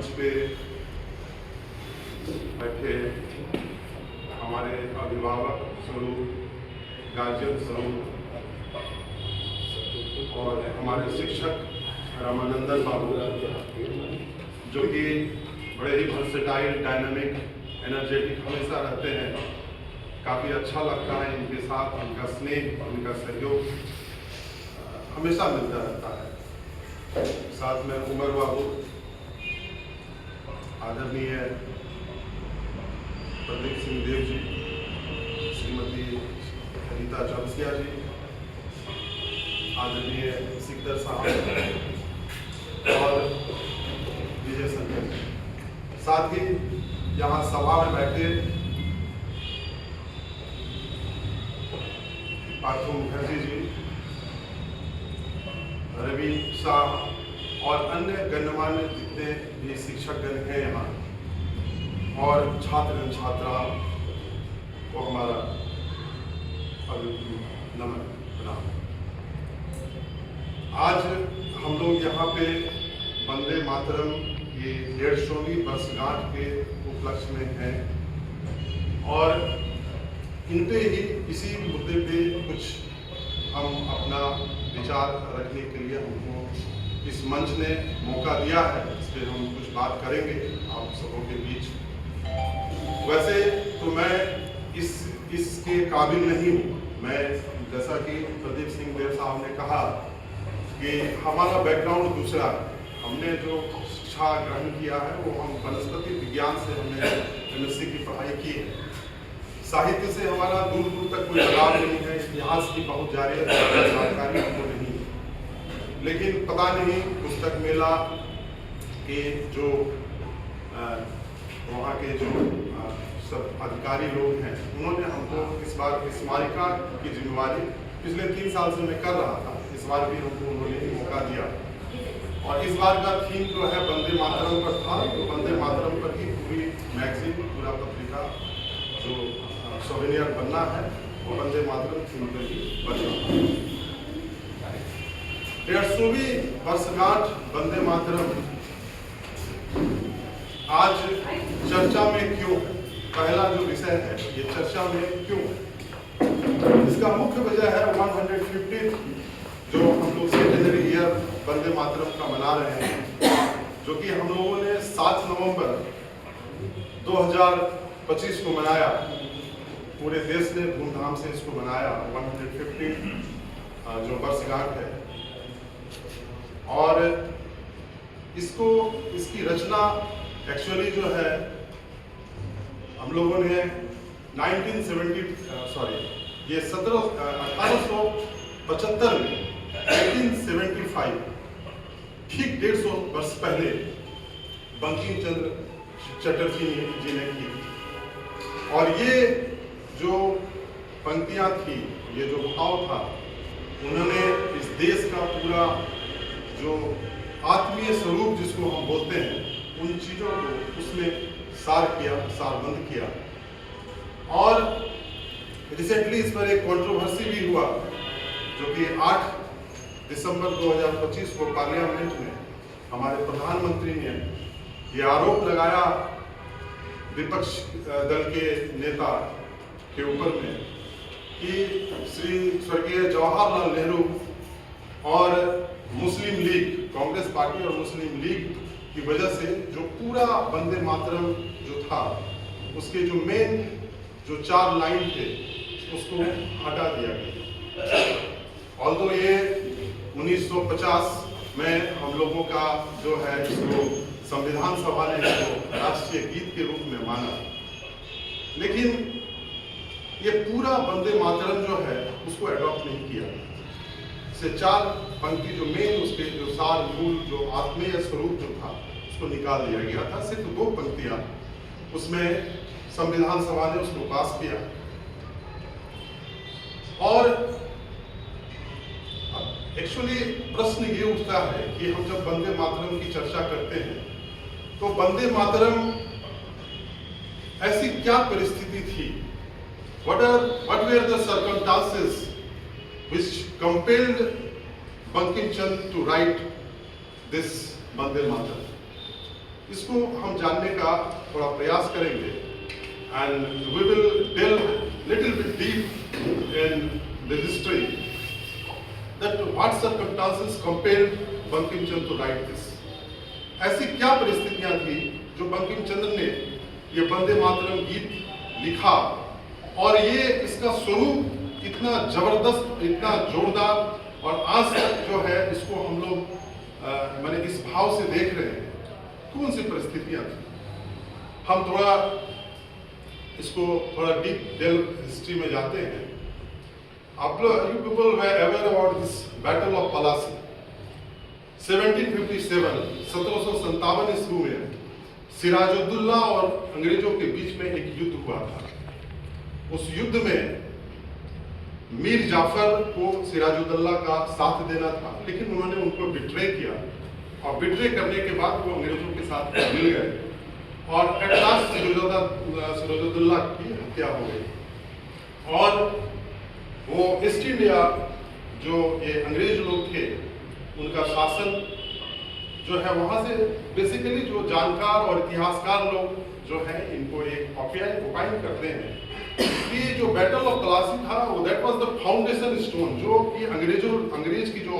मंच पे बैठे हमारे अभिभावक स्वरूप, गार्जियन स्वरूप और हमारे शिक्षक रामानंदन बाबू, जो कि बड़े ही वर्सेटाइल, डायनामिक, एनर्जेटिक हमेशा रहते हैं। काफ़ी अच्छा लगता है इनके साथ, उनका स्नेह, उनका सहयोग हमेशा मिलता रहता है। साथ में उमर बाबू, आदरणीय प्रदीप सिंह देव जी, श्रीमती रीता चौरसिया जी, आदरणीय सिकदर साहब और विजय संजय जी, साथ ही यहाँ सभा में बैठे पार्थो मुखर्जी जी, रवि शाह और अन्य गणमान्य जितने भी शिक्षकगण हैं यहाँ, और छात्र छात्रा को हमारा नमन प्रणाम। आज हम लोग यहाँ पे वंदे मातरम ये 150वीं वर्षगांठ के उपलक्ष्य में हैं और इन पे ही इसी मुद्दे पे कुछ हम अपना विचार रखने के लिए हमको इस मंच ने मौका दिया है। इस पर हम कुछ बात करेंगे आप सबों के बीच। वैसे तो मैं इसके काबिल नहीं हूँ। मैं, जैसा कि प्रदीप सिंह देव साहब ने कहा कि हमारा बैकग्राउंड दूसरा है। हमने जो शिक्षा ग्रहण किया है वो हम वनस्पति विज्ञान से हमने MSc की पढ़ाई की है। साहित्य से हमारा दूर दूर तक कोई लगाव नहीं है, इतिहास की बहुत जानकारी हमको नहीं है। लेकिन पता नहीं पुस्तक मेला के जो वहाँ के जो सब अधिकारी लोग हैं, उन्होंने हमको इस बार स्मारिका की जिम्मेवारी पिछले 3 साल से मैं कर रहा था। इस बार भी हमको उन्होंने मौका दिया और इस बार का थीम जो है वंदे मातरम पर था। तो वंदे मातरम पर ही पूरी मैगजीन, पूरा पत्रिका जो सोवेनियर बनना है वो वंदे मातरम थीम पर ही बनना। 150वीं वर्षगांठ वंदे मातरम आज चर्चा में क्यों है? पहला जो विषय है ये चर्चा में क्यों है, इसका मुख्य वजह है 150 जो हम लोग सेंटेनरी ईयर वंदे मातरम का मना रहे हैं, जो कि हम लोगों ने 7 नवंबर 2025 को मनाया। पूरे देश ने धूमधाम से इसको मनाया 150 जो वर्षगांठ है। और इसकी रचना एक्चुअली जो है हम लोगों ने 1875 में 1875 ठीक 150 वर्ष पहले बंकिम चंद्र चटर्जी जी ने की। और ये जो पंक्तियां थी, ये जो भाव था, उन्होंने इस देश का पूरा जो आत्मीय स्वरूप जिसको हम बोलते हैं, उन चीजों को उसने सारबंद किया। और रिसेंटली इस पर एक कंट्रोवर्सी भी हुआ, जो कि 8 दिसंबर 2025 को पार्लियामेंट में हमारे प्रधानमंत्री ने ये आरोप लगाया विपक्ष दल के नेता के ऊपर में कि श्री स्वर्गीय जवाहरलाल नेहरू और मुस्लिम लीग, कांग्रेस पार्टी और मुस्लिम लीग की वजह से जो पूरा वंदे मातरम जो था, उसके जो मेन जो 4 लाइन थे उसको हटा दिया गया। ऑल्दो ये 1950 में हम लोगों का जो है इसको संविधान सभा ने इसको राष्ट्रीय गीत के रूप में माना, लेकिन ये पूरा वंदे मातरम जो है उसको एडॉप्ट नहीं किया। से 4 पंक्ति जो मेन उसके जो सार मूल जो आत्मीय स्वरूप जो था उसको निकाल दिया गया था। सिर्फ 2 पंक्तियां उसमें संविधान सभा ने उसको पास किया। और एक्चुअली प्रश्न ये उठता है कि हम जब वंदे मातरम की चर्चा करते हैं तो वंदे मातरम ऐसी क्या परिस्थिति थी, what were the circumstances which compelled Bankim Chand to write this Vande Mataram? इसको हम जानने का थोड़ा प्रयास करेंगे and we will delve little bit deep in the history that what circumstances compelled Bankim Chandra to write this. ऐसी क्या परिस्थितियां थी जो बंकिम चंद्र ने ये वंदे मातरम गीत लिखा और ये इसका स्वरूप इतना जबरदस्त, इतना जोरदार और आज तक जो है इसको हम लोग माने इस भाव से देख रहे हैं. कौन सी परिस्थितियां थी? हम थोड़ा इसको थोड़ा डीप डेल हिस्ट्री में जाते हैं. आप लोग you people were aware about this battle of Plassey 1757 ईस्वी में सिराजुद्दौला और अंग्रेजों के बीच में एक युद्ध हुआ था. उस युद्ध में मीर जाफर को सिराजुद्दौला का साथ देना था, लेकिन उन्होंने उनको बिट्रे किया और बिट्रे करने के बाद वो अंग्रेजों के साथ मिल गए और एट लास्ट सिराजुद्दौला की हत्या हो गई. और वो ईस्ट इंडिया जो ये अंग्रेज लोग थे उनका शासन जो है वहां से बेसिकली जो जानकार और इतिहासकार लोग जो है इनको एक ओपाइन करते हैं कि जो बैटल ऑफ पलासी था वो that was the foundation stone, जो कि अंग्रेज की जो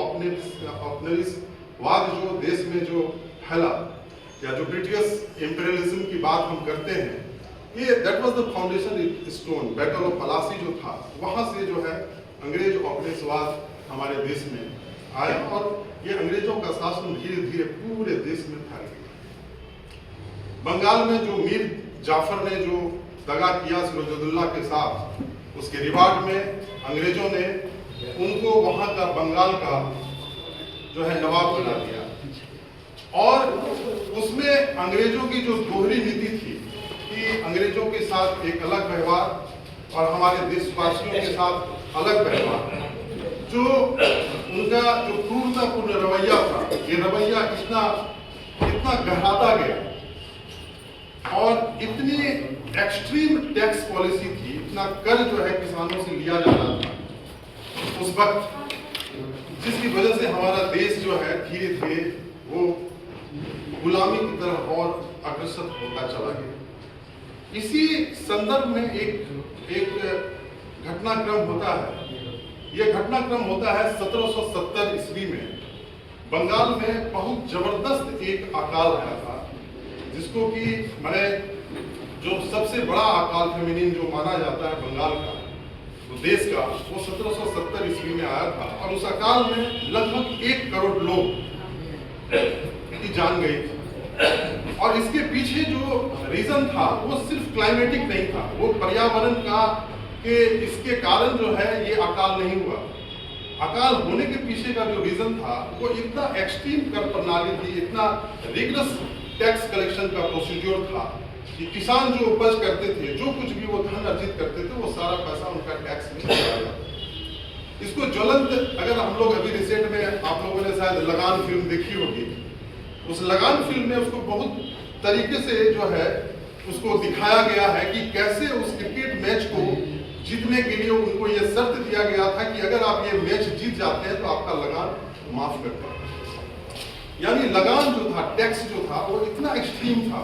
अपनेवाद जो देश में जो फैला या जो ब्रिटिश इंपीरियलिज्म की बात हम करते हैं, ये that was the foundation stone. Battle of Plassey जो था वहां से जो है अंग्रेज उपनिवेशवाद हमारे देश में आया और ये अंग्रेजों का शासन धीरे धीरे पूरे देश में फैल गया. बंगाल में जो मीर जाफर ने जो दगा किया सिराजुद्दौला के साथ, उसके रिवार्ड में अंग्रेजों ने उनको वहां का बंगाल का जो है नवाब बना दिया. और उसमें अंग्रेजों की जो दोहरी नीति थी कि अंग्रेजों के साथ एक अलग व्यवहार और हमारे देशवासियों के साथ अलग व्यवहार, जो उनका जो क्रूरतापूर्ण रवैया था, ये रवैया इतना गहराता गया और इतनी एक्सट्रीम टैक्स पॉलिसी थी, इतना कर जो है किसानों से लिया जा रहा था उस वक्त, जिसकी वजह से हमारा देश जो है धीरे धीरे वो गुलामी की तरफ और अग्रसर होता चला गया. इसी संदर्भ में एक घटनाक्रम होता है. यह घटनाक्रम होता है 1770 ईस्वी में. बंगाल में बहुत जबरदस्त एक अकाल आया था, जिसको कि मैंने जो सबसे बड़ा अकाल फेमिनिन जो माना जाता है बंगाल का, तो देश का, वो 1770 ईस्वी में आया था और उस अकाल में लगभग 1 करोड़ लोग की जान गई थी. और इसके पीछे जो रीजन था वो सिर्फ क्लाइमेटिक नहीं था, वो पर्यावरण का कि इसके कारण जो है ये अकाल नहीं हुआ. अकाल होने के पीछे का जो रीजन था वो इतना एक्सट्रीम कर प्रणाली थी, इतना रिगरस टैक्स कलेक्शन का प्रोसीड्योर था कि किसान जो उपज करते थे, जो कुछ भी वो धन अर्जित करते थे, वो सारा पैसा उनका टैक्स में चला जाता. इसको ज्वलंत, अगर हम लोग अभी रिसेंट में आप लोगों ने शायद लगान फिल्म देखी होगी, उस लगान फिल्म में उसको बहुत तरीके से जो है उसको दिखाया गया है कि कैसे उस क्रिकेट मैच को जीतने के लिए उनको ये शर्त दिया गया था कि अगर आप ये मैच जीत जाते हैं तो आपका लगान माफ करते हैं. यानी लगान जो था, टैक्स जो था, वो इतना एक्सट्रीम था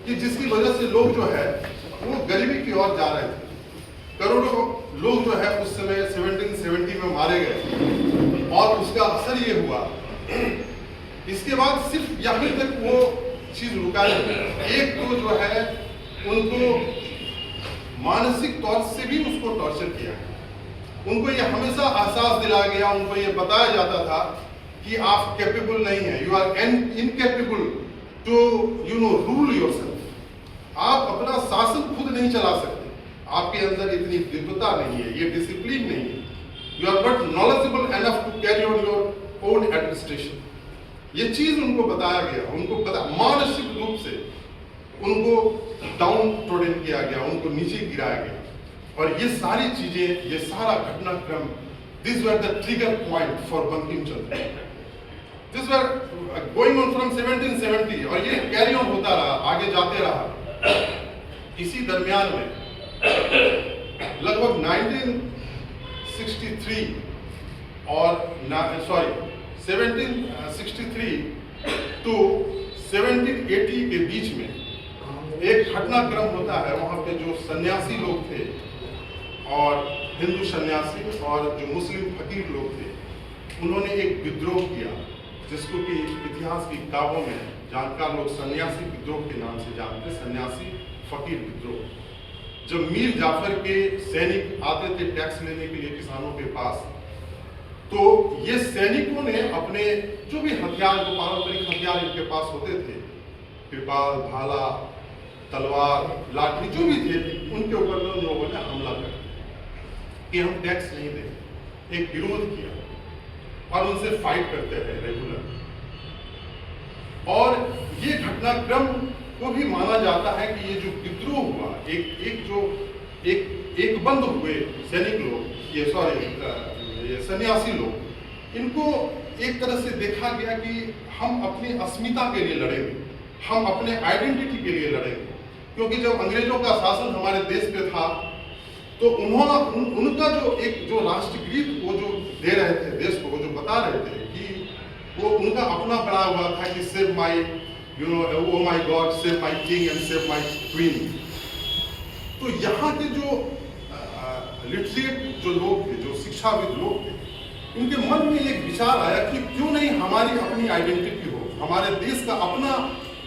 कि जिसकी वजह से लोग जो है वो गरीबी की ओर जा रहे थे. करोड़ों लोग जो है उस समय 1770 में मारे गए और उसका असर ये हुआ. इसके बाद सिर्फ यहाँ तक वो चीज रुका नहीं. एक तो जो है उनको मानसिक तौर से भी उसको टॉर्चर किया. उनको ये हमेशा एहसास दिलाया गया, उनको ये बताया जाता था कि आप कैपेबल नहीं है, you are incapable to rule yourself. आप अपना शासन खुद नहीं चला सकते, आपके अंदर इतनी दिव्यता नहीं है, ये डिसिप्लिन नहीं है, you are not knowledgeable enough to carry on your own administration. ये चीज उनको बताया गया, उनको मानसिक रूप से उनको डाउन ट्रोडन किया गया, उनको नीचे गिराया गया. और ये सारी चीजें, ये सारा घटनाक्रम, this were the trigger point for Bankim Chandra. This were going on from 1770 और ये कैरी ऑन होता रहा, आगे जाते रहा. इसी दरमियान में लगभग 1963 और 1763 टू 1780 के बीच में एक घटनाक्रम होता है। वहाँ पे जो सन्यासी लोग थे और हिंदू सन्यासी और जो मुस्लिम फकीर लोग थे, उन्होंने एक विद्रोह किया जिसको कि इतिहास की किताबों में जानकार लोग सन्यासी विद्रोह के नाम से जानते, सन्यासी फकीर विद्रोह। जब मीर जाफर के सैनिक आते थे टैक्स लेने के लिए किसानों के पास, तो ये सैनिकों ने अपने जो भी हथियार, जो पारंपरिक हथियार इनके पास होते थे, कृपाल, भाला, तलवार, लाठी जो भी थे, उनके ऊपर में उन लोगों ने हमला कर दिया कि हम टैक्स नहीं दें। एक विरोध किया और उनसे फाइट करते रहे रेगुलर। और ये घटनाक्रम को भी माना जाता है कि ये जो विद्रोह हुआ, एक बंद हुए सैनिक लोग, ये सन्यासी लोग, इनको एक तरह से देखा गया कि हम अपनी अस्मिता के लिए लड़ेंगे, हम अपने आइडेंटिटी के लिए लड़ेंगे। क्योंकि जब अंग्रेजों का शासन हमारे देश पे था, तो उनका जो राष्ट्रगीत वो जो दे रहे थे देश को, वो जो बता रहे थे कि वो उनका अपना बना हुआ था कि save my oh my God, save my king and save my queen. तो यहाँ के जो लिटरेट जो लोग थे, जो शिक्षाविद लोग थे, उनके मन में एक विचार आया कि क्यों नहीं हमारी अपनी आइडेंटिटी हो, हमारे देश का अपना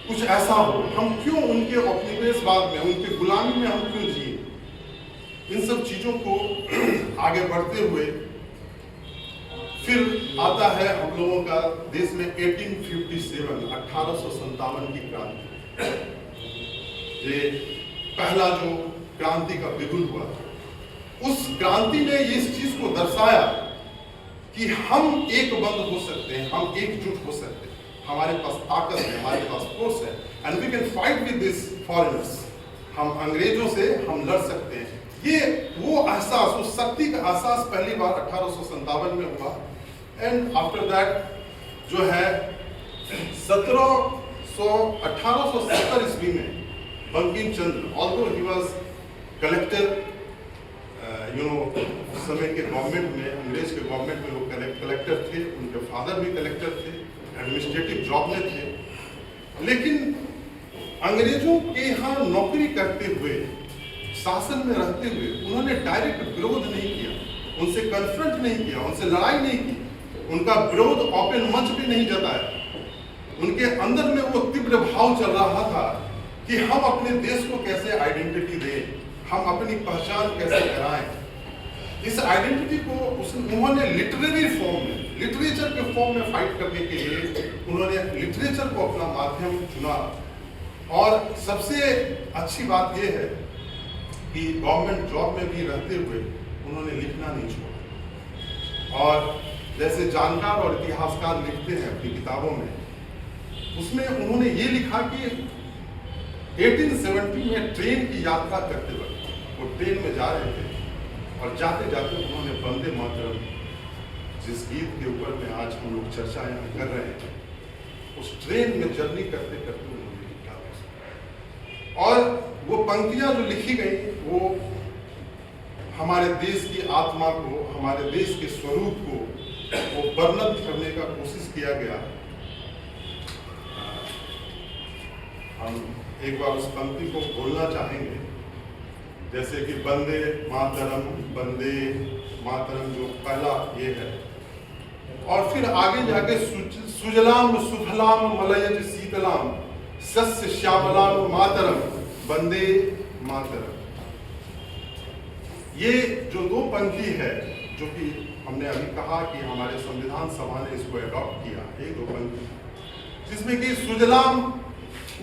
कुछ ऐसा हो, हम क्यों उनके औपनिवेशवाद में, उनके गुलामी में हम क्यों जिए। इन सब चीजों को आगे बढ़ते हुए फिर आता है हम लोगों का देश में 1857 की क्रांति। ये पहला जो क्रांति का बिगुल हुआ था, उस क्रांति ने इस चीज को दर्शाया कि हम एक बंद हो सकते हैं, हम एकजुट हो सकते हैं, हमारे पास ताकत है, हमारे पास फोर्स है, and we can fight with this foreigners. हम अंग्रेजों से हम लड़ सकते हैं। ये वो एहसास, उस शक्ति का एहसास पहली बार 1857 में हुआ। एंड आफ्टर दैट जो है 1870 ईस्वी में Bankim Chandra, although he was collector, उस समय के गवर्नमेंट में, अंग्रेज के गवर्नमेंट में वो कलेक्टर थे, उनके फादर भी कलेक्टर थे, एडमिनिस्ट्रेटिव जॉब में थे। लेकिन अंग्रेजों के यहाँ नौकरी करते हुए, शासन में रहते हुए, उन्होंने डायरेक्ट विरोध नहीं किया, उनसे कन्फ्रंट नहीं किया, उनसे लड़ाई नहीं की, उनका विरोध ओपन मंच पे नहीं जताया। उनके अंदर में वो तीव्र भाव चल रहा था कि हम अपने देश को कैसे आइडेंटिटी दें, हम अपनी पहचान कैसे कराएं। इस आइडेंटिटी को उन्होंने लिटरेरी फॉर्म में, लिटरेचर के फॉर्म में फाइट करने के लिए उन्होंने लिटरेचर को अपना माध्यम चुना। और सबसे अच्छी बात यह है कि गवर्नमेंट जॉब में भी रहते हुए उन्होंने लिखना नहीं छोड़ा। और जैसे जानकार और इतिहासकार लिखते हैं अपनी किताबों में, उसमें उन्होंने ये लिखा कि 1870 में ट्रेन की यात्रा करते वक्त वो ट्रेन में जा रहे थे और जाते जाते उन्होंने वंदे मातरम, जिस गीत के ऊपर में आज हम लोग चर्चा यहाँ कर रहे हैं, उस ट्रेन में जर्नी करते करते उन्होंने लिखा। और वो पंक्तियां जो लिखी गई वो हमारे देश की आत्मा को, हमारे देश के स्वरूप को वो वर्णन करने का कोशिश किया गया। हम एक बार उस पंक्ति को बोलना चाहेंगे, जैसे कि वंदे मातरम, वंदे मातरम जो पहला ये है, और फिर आगे जाके सुजलाम सुफलाम मलयज शीतलाम सस्य श्यामलाम मातरम वंदे मातरम। ये जो दो पंक्ति है, जो कि हमने अभी कहा कि हमारे संविधान सभा ने इसको अडॉप्ट किया, एक दो पंक्ति, जिसमें कि सुजलाम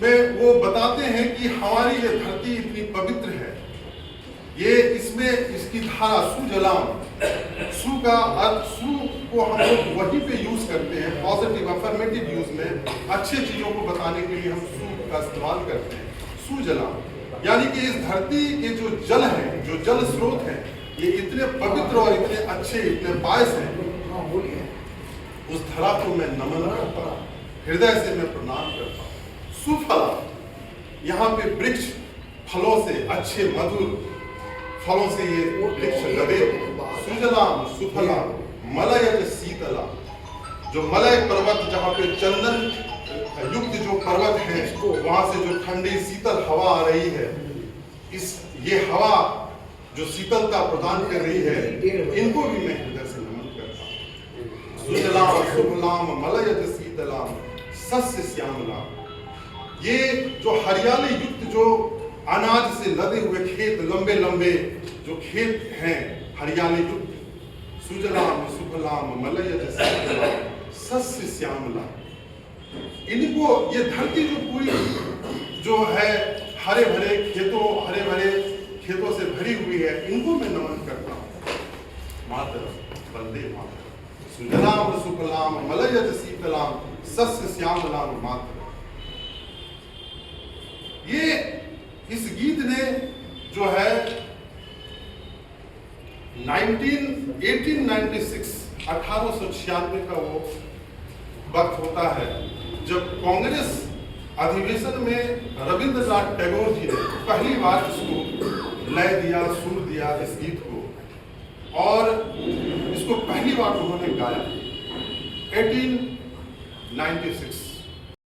में वो बताते हैं कि हमारी ये धरती इतनी पवित्र है। ये इसमें इसकी धारा सुजलाम, सु का अर्थ, सु को हम लोग वहीं पे यूज करते हैं पॉजिटिव अफर्मेटिव यूज में, अच्छे चीजों को बताने के लिए हम सु का इस्तेमाल करते हैं, सुजलाम। यानी कि इस धरती के जो जल है, जो जल स्रोत है, ये इतने पवित्र और इतने अच्छे, इतने बायस हैं। उस धरा को मैं नमन करता हूँ, हृदय से मैं प्रणाम करता हूँ। सुफला, यहाँ पे वृक्ष फलों से, अच्छे मधुर फलों से ये वृक्ष लदे। सुजलाम सुफला मलयज शीतला, जो मलय पर्वत जहाँ पे चंदन युक्त जो पर्वत है वहां से जो ठंडी शीतल हवा आ रही है, ये हवा जो शीतलता प्रदान कर रही है, इनको भी मैं हृदय से नमन करता हूँ। सुजलाम सुफलाम मलयज शीतलाम सस्य श्यामलाम। ये जो हरियाली युक्त जो अनाज से लदे हुए खेत, लंबे लंबे जो खेत हैं हरियाली युक्त, सुजलाम सुफलाम मलयज शीतलाम सस्य श्यामलाम, इनको ये धरती जो पूरी जो है हरे भरे खेतों से भरी हुई है, इनको मैं नमन करता हूँ। मातरम वंदे मातरम सुजलाम सुफलाम मलयज शीतलाम सस्य श्यामलाम मातरम। ये इस गीत ने जो है 1896 का वो वक्त होता है जब कांग्रेस अधिवेशन में रविंद्रनाथ टैगोर जी ने पहली बार इसको लय दिया, सुर दिया इस गीत को, और इसको पहली बार उन्होंने गाया 1896।